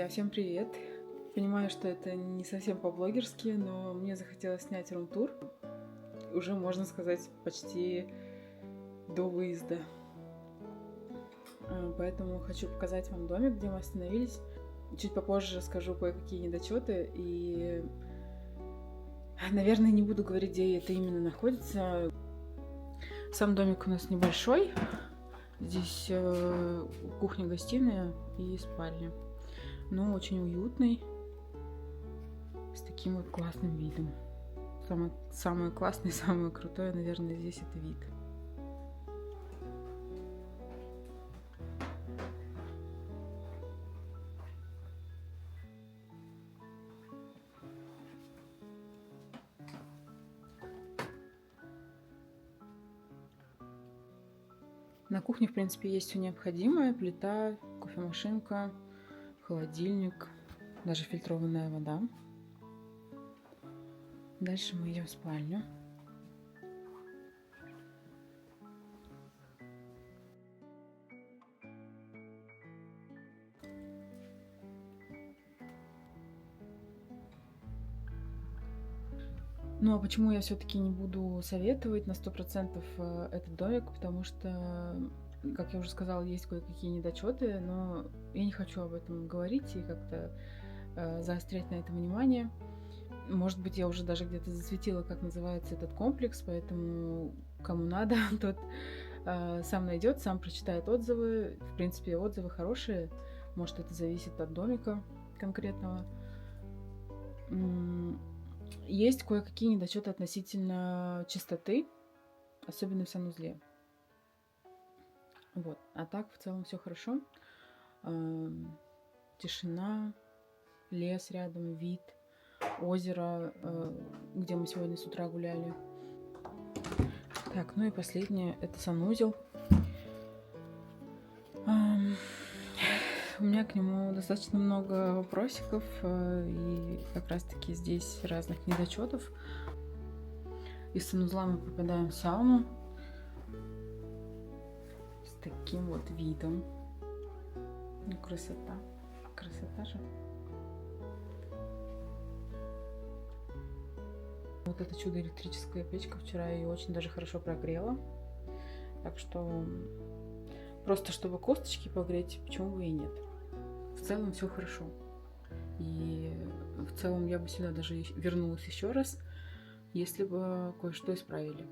Друзья, всем привет! Понимаю, что это не совсем по-блогерски, но мне захотелось снять румтур. Уже, можно сказать, почти до выезда. Поэтому хочу показать вам домик, где мы остановились. Чуть попозже расскажу кое-какие недочеты. И, наверное, не буду говорить, где это именно находится. Сам домик у нас небольшой. Здесь кухня-гостиная и спальня. Но очень уютный, с таким вот классным видом. Самое классное, самое крутое, наверное, здесь это вид. На кухне, в принципе, есть все необходимое: плита, кофемашинка, холодильник, даже фильтрованная вода. Дальше мы идем в спальню. Ну а почему я все-таки не буду советовать на 100% этот домик? Потому что, как я уже сказала, есть кое-какие недочеты, но я не хочу об этом говорить и как-то заострять на это внимание. Может быть, я уже даже где-то засветила, как называется этот комплекс, поэтому кому надо, тот сам найдет, сам прочитает отзывы. В принципе, отзывы хорошие. Может, это зависит от домика конкретного. Есть кое-какие недочеты относительно чистоты, особенно в санузле. Вот. А так, в целом, все хорошо. Тишина, лес рядом, вид, озеро, где мы сегодня с утра гуляли. Так, ну и последнее, это санузел. У меня к нему достаточно много вопросиков, и как раз таки здесь разных недочетов. Из санузла мы попадаем в сауну с таким вот видом. Ну, красота. Красота же. Вот это чудо электрическая печка, вчера ее очень даже хорошо прогрела. Так что просто чтобы косточки погреть, почему бы и нет. В целом все хорошо. И в целом я бы сюда даже вернулась еще раз, если бы кое-что исправили.